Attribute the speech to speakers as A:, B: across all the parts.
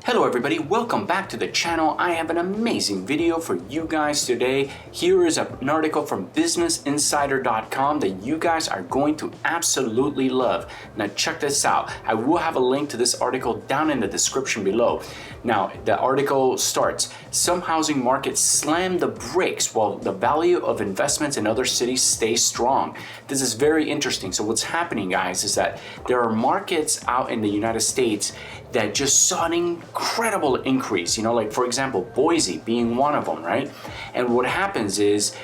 A: Hello everybody, welcome back to the channel. I have an amazing video for you guys today. Here is an article from businessinsider.com that you guys are going to absolutely love. Now check this out. I will have a link to this article down in the description below. Now the article starts, some housing markets slam the brakes while the value of investments in other cities stays strong. This is very interesting. So what's happening, guys, is that there are markets out in the United States that just saw an incredible increase, like for example, Boise being one of them, right? And what happens is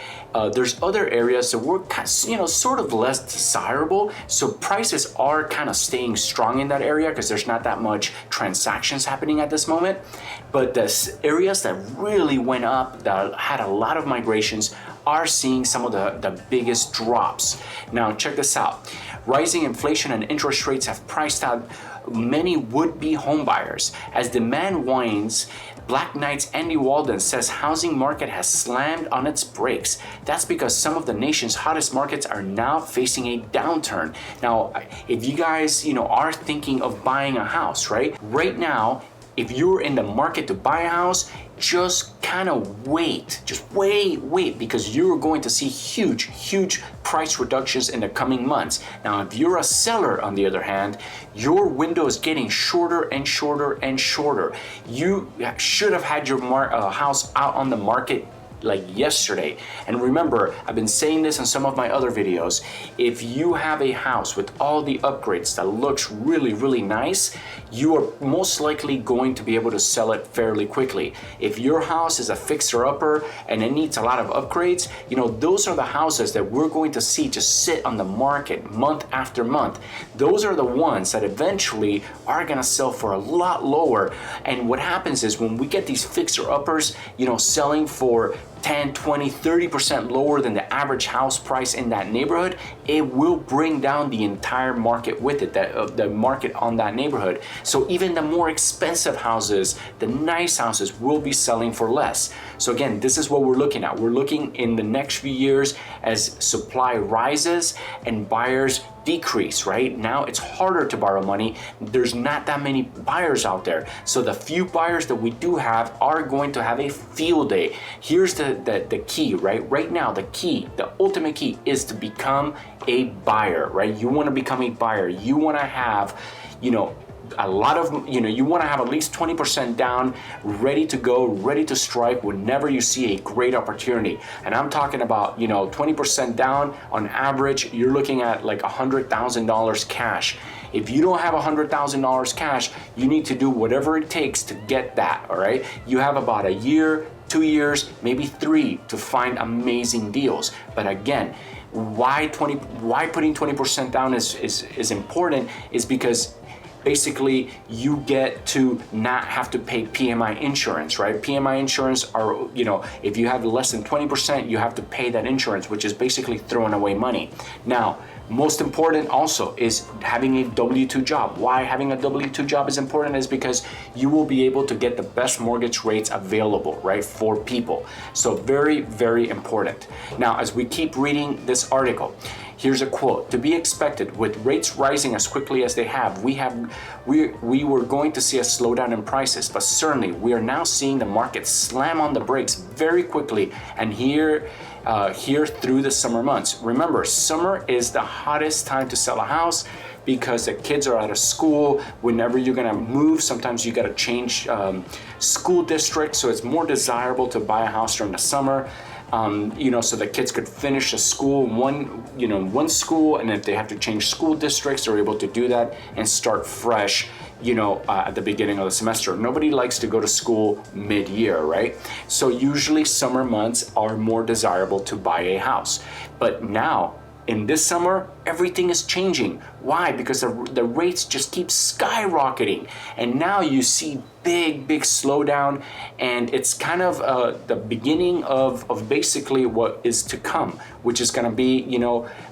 A: there's other areas that were sort of less desirable, so prices are kind of staying strong in that area because there's not that much transactions happening at this moment. But the areas that really went up, that had a lot of migrations, are seeing some of the biggest drops. Now check this out. Rising inflation and interest rates have priced out many would-be homebuyers. As demand wanes, Black Knight's Andy Walden says housing market has slammed on its brakes. That's because some of the nation's hottest markets are now facing a downturn. Now, if you guys, are thinking of buying a house, right? Right now, if you're in the market to buy a house, just kind of wait, wait, because you're going to see huge price reductions in the coming months. Now, if you're a seller, on the other hand, your window is getting shorter and shorter. You should have had your house out on the market like yesterday. And remember, I've been saying this in some of my other videos, if you have a house with all the upgrades that looks really nice, you are most likely going to be able to sell it fairly quickly. If your house is a fixer-upper and it needs a lot of upgrades, those are the houses that we're going to see just sit on the market month after month. Those are the ones that eventually are gonna sell for a lot lower. And what happens is when we get these fixer-uppers, selling for 10, 20, 30% lower than the average house price in that neighborhood, it will bring down the entire market with it, the market on that neighborhood. So even the more expensive houses, the nice houses, will be selling for less. So again, this is what we're looking at. We're looking in the next few years as supply rises and buyers decrease, right? Now it's harder to borrow money. There's not that many buyers out there. So the few buyers that we do have are going to have a field day. Here's the key, right? Right now, the ultimate key is to become a buyer, right? You want to become a buyer. You want to have, a lot of, you want to have at least 20% down, ready to go, ready to strike whenever you see a great opportunity. And I'm talking about, 20% down on average, you're looking at like $100,000 cash. If you don't have $100,000 cash, you need to do whatever it takes to get that, all right? You have about a year, 2 years, maybe 3 to find amazing deals. But again, why putting 20% down is important is because basically you get to not have to pay PMI insurance, right? PMI insurance are, if you have less than 20%, you have to pay that insurance, which is basically throwing away money. Now, most important also is having a W-2 job. Why having a W-2 job is important is because you will be able to get the best mortgage rates available, right, for people. So very important. Now, as we keep reading this article, here's a quote. To be expected, with rates rising as quickly as they have, we were going to see a slowdown in prices, but certainly we are now seeing the market slam on the brakes very quickly, and here through the summer months. Remember, summer is the hottest time to sell a house because the kids are out of school. Whenever you're gonna move, sometimes you gotta change school districts, so it's more desirable to buy a house during the summer. So the kids could finish a school, one school, and if they have to change school districts, they're able to do that and start fresh, at the beginning of the semester. Nobody likes to go to school mid-year, right? So usually summer months are more desirable to buy a house. But now, in this summer, everything is changing. Why? Because the rates just keep skyrocketing. And now you see big slowdown, and it's kind of the beginning of basically what is to come, which is gonna be,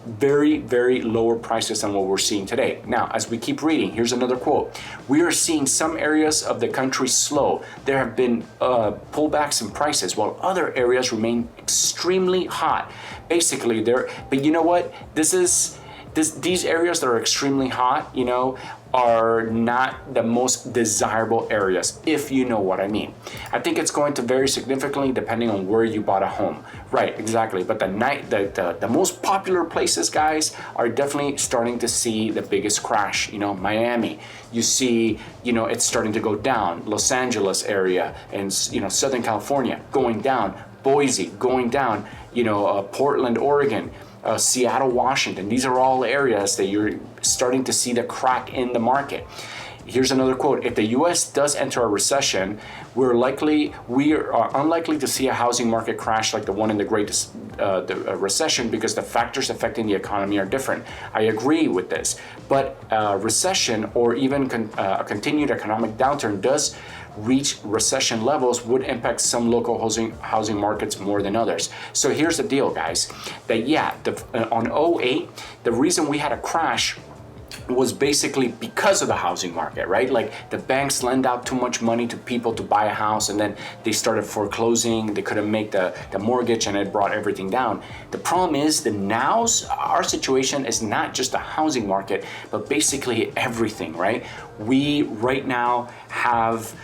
A: very lower prices than what we're seeing today. Now, as we keep reading, here's another quote. We are seeing some areas of the country slow. There have been pullbacks in prices, while other areas remain extremely hot. Basically, but you know what? This is these areas that are extremely hot, you know, are not the most desirable areas, if you know what I mean. I think it's going to vary significantly depending on where you bought a home. Right, exactly. But the most popular places, guys, are definitely starting to see the biggest crash. You know, Miami, you see, you know, it's starting to go down. Los Angeles area and, you know, Southern California going down. Boise going down. You know, Portland, Oregon. Seattle, Washington. These are all areas that you're starting to see the crack in the market. Here's another quote. If the U.S. does enter a recession, we are unlikely to see a housing market crash like the one in the Great Recession, because the factors affecting the economy are different. I agree with this, but recession or even a continued economic downturn does reach recession levels would impact some local housing markets more than others. So here's the deal, guys, that on 08, the reason we had a crash was basically because of the housing market, right? Like the banks lend out too much money to people to buy a house, and then they started foreclosing. They couldn't make the mortgage, and it brought everything down. The problem is that now our situation is not just the housing market, but basically everything, right? We right now have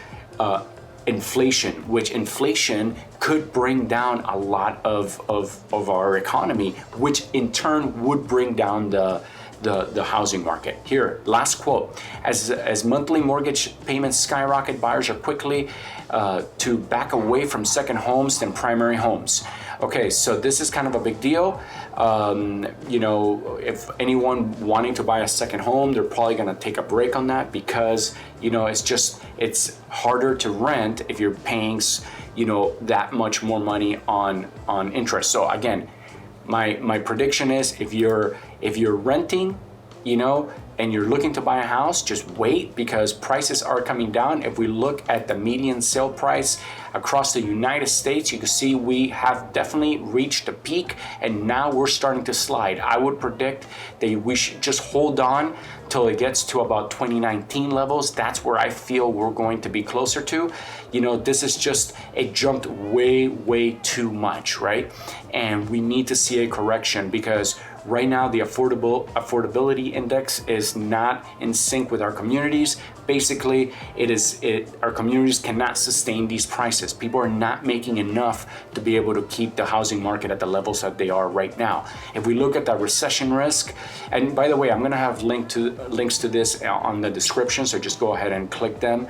A: inflation, which inflation could bring down a lot of our economy, which in turn would bring down the housing market. Here, last quote. As monthly mortgage payments skyrocket, buyers are quickly to back away from second homes than primary homes. Okay, so this is kind of a big deal. You know, if anyone wanting to buy a second home, they're probably gonna take a break on that, because, you know, it's harder to rent if you're paying, you know, that much more money on interest. So again, my prediction is if you're renting, you know, and you're looking to buy a house, just wait, because prices are coming down. If we look at the median sale price across the United States, you can see we have definitely reached a peak, and now we're starting to slide. I would predict that we should just hold on till it gets to about 2019 levels. That's where I feel we're going to be closer to. You know, this is just, it jumped way too much, right? And we need to see a correction, because right now the affordability index is not in sync with our communities. Basically, our communities cannot sustain these prices. People are not making enough to be able to keep the housing market at the levels that they are right now. If we look at the recession risk, and by the way, I'm gonna have links to this on the description, so just go ahead and click them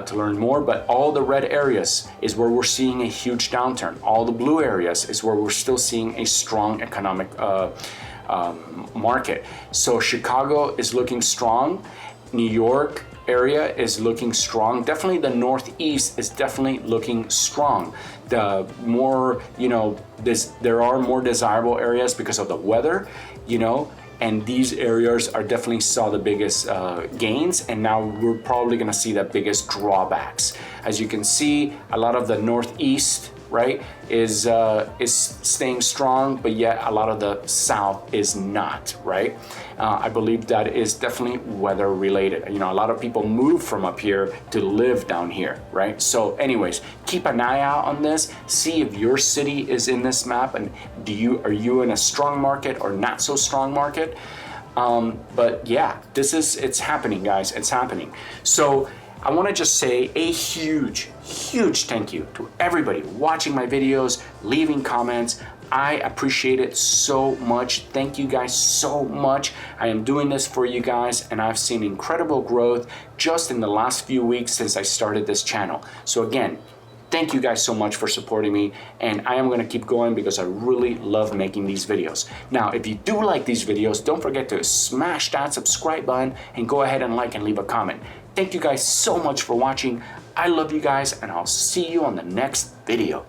A: to learn more. But all the red areas is where we're seeing a huge downturn. All the blue areas is where we're still seeing a strong economic market. So Chicago is looking strong. New York area is looking strong. Definitely the Northeast is definitely looking strong. The more, you know, there are more desirable areas because of the weather, you know, and these areas are definitely saw the biggest gains, and now we're probably gonna see the biggest drawbacks. As you can see, a lot of the Northeast, right, is staying strong, but yet a lot of the South is not, right? I believe that is definitely weather related. You know, a lot of people move from up here to live down here, right? So anyways, keep an eye out on this. See if your city is in this map, and are you in a strong market or not so strong market? But yeah, it's happening, guys. It's happening. So I want to just say a huge thank you to everybody watching my videos, leaving comments. I appreciate it so much. Thank you guys so much. I am doing this for you guys, and I've seen incredible growth just in the last few weeks since I started this channel. So again, thank you guys so much for supporting me, and I am going to keep going because I really love making these videos. Now, if you do like these videos, don't forget to smash that subscribe button and go ahead and like and leave a comment. Thank you guys so much for watching. I love you guys, and I'll see you on the next video.